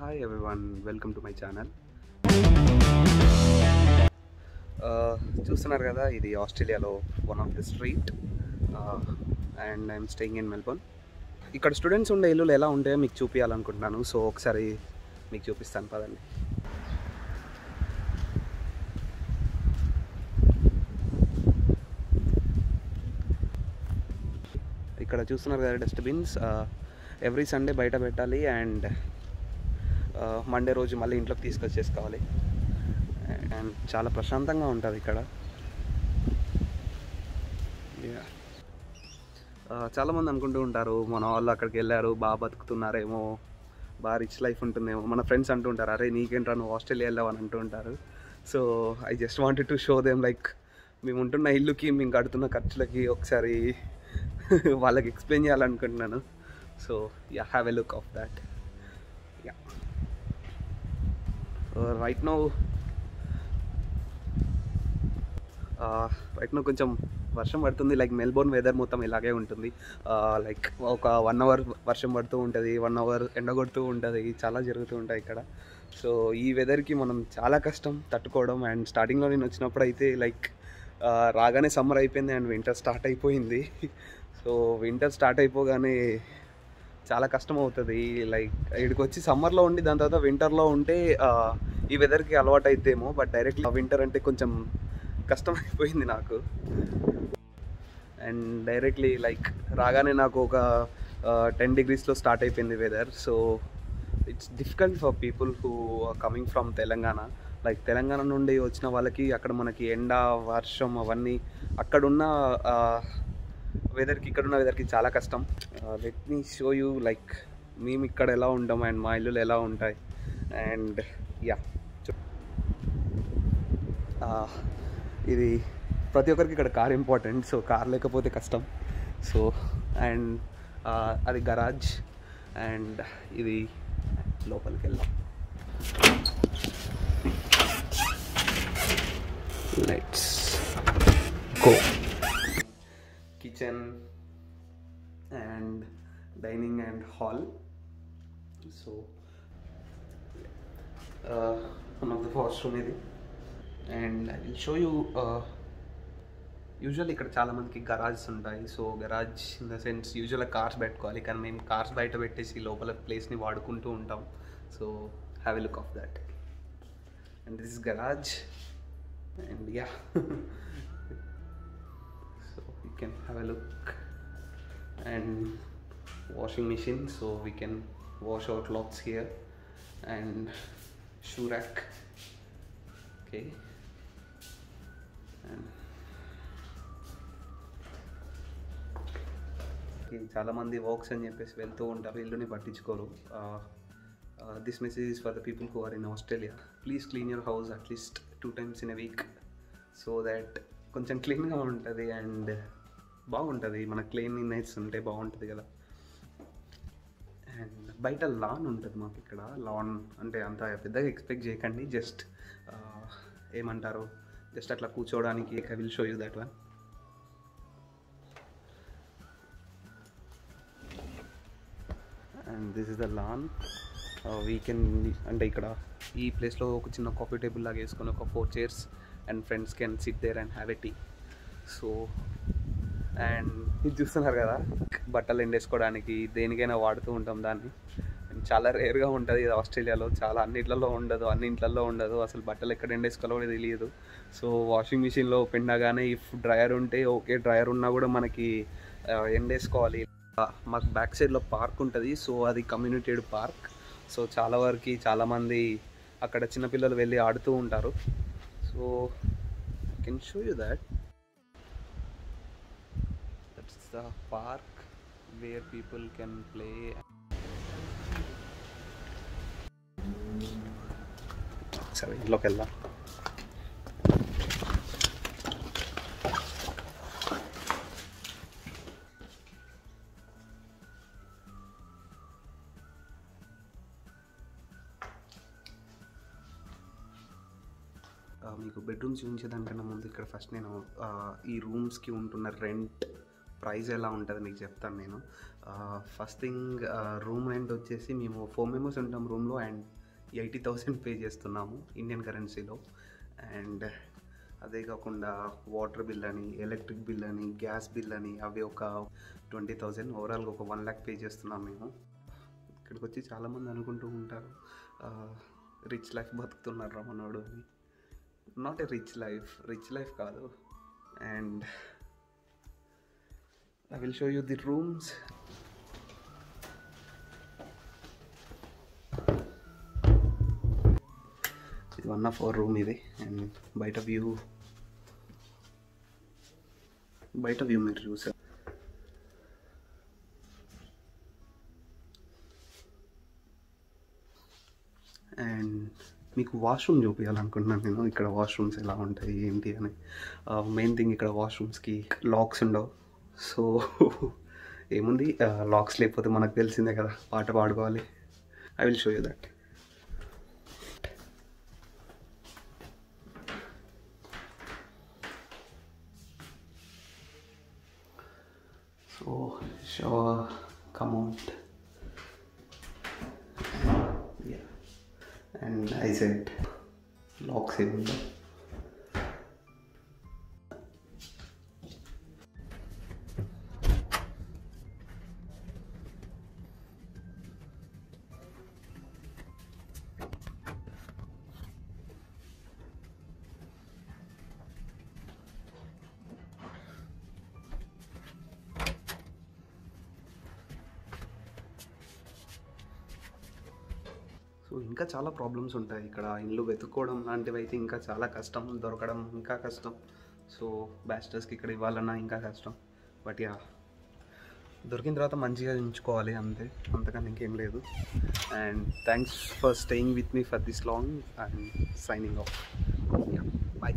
Hi everyone, welcome to my channel. చూస్తున్నారు కదా, ఇది ఆస్ట్రేలియాలో one of the street and I'm staying in Melbourne. ఇక్కడ స్టూడెంట్స్ ఉండే ఇల్లులు ఎలా ఉంటాయో మీకు చూపించాలనుకుంటున్నాను. సో ఒకసారి మీకు చూపిస్తాను పదండి. ఇక్కడ చూస్తున్నారు కదా డస్ట్బిన్స్, ఎవ్రీ సండే బయట పెట్టాలి అండ్ మండే రోజు మళ్ళీ ఇంట్లోకి తీసుకొచ్చేసుకోవాలి. అండ్ చాలా ప్రశాంతంగా ఉంటుంది ఇక్కడ. చాలామంది అనుకుంటూ ఉంటారు మన వాళ్ళు అక్కడికి వెళ్ళారు బాగా బతుకుతున్నారేమో, బాగా రిచ్ లైఫ్ ఉంటుందేమో. మన ఫ్రెండ్స్ అంటూ ఉంటారు, అరే నీకేంట్రా నువ్వు ఆస్ట్రేలియా వెళ్ళావు అని అంటూ ఉంటారు. So I just wanted to show them like మేము ఉంటున్న ఇల్లుకి మేము కడుతున్న ఖర్చులకి ఒకసారి వాళ్ళకి ఎక్స్ప్లెయిన్ చేయాలనుకుంటున్నాను. So yeah, have a look of that. Yeah, right now కొంచెం వర్షం పడుతుంది. లైక్ మెల్బోర్న్ వెదర్ మొత్తం ఇలాగే ఉంటుంది. లైక్ ఒక 1 అవర్ వర్షం పడుతూ ఉంటుంది, 1 అవర్ ఎండగొడుతూ ఉంటుంది, చాలా జరుగుతూ ఉంటాయి ఇక్కడ. సో ఈ వెదర్కి మనం చాలా కష్టం తట్టుకోవడం. అండ్ స్టార్టింగ్లో నేను వచ్చినప్పుడు అయితే లైక్ రాగానే సమ్మర్ అయిపోయింది అండ్ వింటర్ స్టార్ట్ అయిపోయింది. సో వింటర్ స్టార్ట్ అయిపోగానే చాలా కష్టం అవుతుంది. లైక్ ఇక్కడికి వచ్చి సమ్మర్లో ఉండి దాని తర్వాత వింటర్లో ఉంటే ఈ వెదర్కి అలవాటు అయితేమో, బట్ డైరెక్ట్లీ వింటర్ అంటే కొంచెం కష్టం అయిపోయింది నాకు. అండ్ డైరెక్ట్లీ లైక్ రాగానే నాకు ఒక 10 degreesలో స్టార్ట్ అయిపోయింది weather. So it's difficult for people who are coming from Telangana. Like Telangana నుండి వచ్చిన వాళ్ళకి అక్కడ మనకి ఎండ వర్షం అవన్నీ అక్కడున్న వెదర్కి ఇక్కడున్న వెదర్కి చాలా కష్టం. Let me show you like మేము ఇక్కడ ఎలా ఉంటాం అండ్ మా ఇల్లులు ఎలా ఉంటాయి. అండ్ యా, ఇది ప్రతి ఒక్కరికి ఇక్కడ కార్ ఇంపార్టెంట్. సో కార్ లేకపోతే కష్టం. సో అండ్ అది గరాజ్ అండ్ ఇది లోపలికి వెళ్దాం. Let's go. Kitchen and dining and hall. So one of the washroom ఇది. And I will show you, usual ఇక్కడ చాలామందికి గరాజ్స్ ఉంటాయి. So garage in the sense యూజువల్గా కార్స్ పెట్టుకోవాలి, కానీ మేము కార్స్ బయట పెట్టేసి లోపల ప్లేస్ని వాడుకుంటూ ఉంటాం. So have a look of that. And this is garage and yeah, so you can have a look. And washing machine, so we can wash our clothes here. And shoe rack. Okay. And చాలామంది works అని చెప్పేసి వెళ్తూ ఉంటారు, ఇల్లుని పట్టించుకోరు. This message is for the people who are in Australia. Please clean your house at least 2 times in a week, so that కొంచెం క్లీన్గా ఉంటుంది అండ్ బాగుంటుంది. మన క్లీన్లీనెస్ ఉంటే బాగుంటుంది కదా. అండ్ బయట లాన్ ఉంటుంది మాకు ఇక్కడ. లాన్ అంటే అంత పెద్దగా ఎక్స్పెక్ట్ చేయకండి, జస్ట్ ఏమంటారు, జస్ట్ అట్లా కూర్చోవడానికి. I will show you that one. And this is the lawn. Weekend అంటే ఇక్కడ ఈ ప్లేస్లో ఒక చిన్న కాఫీ టేబుల్ లాగా వేసుకొని ఒక 4 chairs and friends can sit there and have a tea. So and ఇది చూస్తున్నారు కదా, బట్టలు ఎండేసుకోవడానికి దేనికైనా వాడుతూ ఉంటాం దాన్ని. అండ్ చాలా రేర్గా ఉంటుంది ఇది ఆస్ట్రేలియాలో. చాలా అన్ని ఇంట్లలో ఉండదు అసలు. బట్టలు ఎక్కడ ఎండేసుకోవాలో కూడా తెలియదు. సో వాషింగ్ మిషన్లో పిండగానే ఇఫ్ డ్రయర్ ఉంటే ఓకే, డ్రయర్ ఉన్నా కూడా మనకి ఎండేసుకోవాలి. మాకు బ్యాక్ సైడ్లో పార్క్ ఉంటుంది. సో అది కమ్యూనిటీడ్ పార్క్. సో చాలామంది అక్కడ చిన్నపిల్లలు వెళ్ళి ఆడుతూ ఉంటారు. So I can show you that. That's the park where people can play. సరే ఇంట్లోకి వెళ్దాం. మీకు బెడ్రూమ్స్ చూపించేదానికన్నా ముందు ఇక్కడ ఫస్ట్ నేను ఈ రూమ్స్కి ఉంటున్న రెంట్ ప్రైస్ ఎలా ఉంటుంది మీకు చెప్తాను నేను. ఫస్ట్ థింగ్, రూమ్ రెంట్ వచ్చేసి మేము 4 మెంబర్స్ ఉంటాం రూమ్లో, అండ్ 80,000 పే చేస్తున్నాము ఇండియన్ కరెన్సీలో. అండ్ అదే కాకుండా వాటర్ బిల్ అని, ఎలక్ట్రిక్ బిల్ అని, గ్యాస్ బిల్ అని, అవి ఒక 20,000, ఓవరాల్గా ఒక 1 lakh పే చేస్తున్నాం మేము. ఇక్కడికి వచ్చి చాలామంది అనుకుంటూ ఉంటారు రిచ్ లైఫ్ బతుకుతున్నారు మనోడు అని. నాట్ ఏ రిచ్ లైఫ్ కాదు. And I will show you the rooms. ఇది 1 of our room ఇది. అండ్ బయట వ్యూ మీరు చూసారు. అండ్ మీకు వాష్రూమ్ చూపించాలనుకుంటున్నాను నేను, ఇక్కడ వాష్రూమ్స్ ఎలా ఉంటాయి ఏంటి అని. మెయిన్ థింగ్, ఇక్కడ వాష్రూమ్స్కి లాక్స్ ఉండవు. సో ఏముంది, లాక్స్ లేకపోతే మనకు తెలిసిందే కదా, పాట పాడుకోవాలి. I will show you that. So shower, come out, and I said locks ఏముండవు. సో ఇంకా చాలా ప్రాబ్లమ్స్ ఉంటాయి ఇక్కడ. ఇల్లు వెతుక్కోవడం లాంటివి అయితే ఇంకా చాలా కష్టం, దొరకడం ఇంకా కష్టం. సో బ్యాచిలర్స్కి ఇక్కడ ఇవ్వాలన్నా ఇంకా కష్టం. బట్ యా, దొరికిన తర్వాత మంచిగా ఉంచుకోవాలి అంతే, అంతకన్నా ఇంకేం లేదు. And thanks for staying with me for this long. And signing off. Yeah, bye.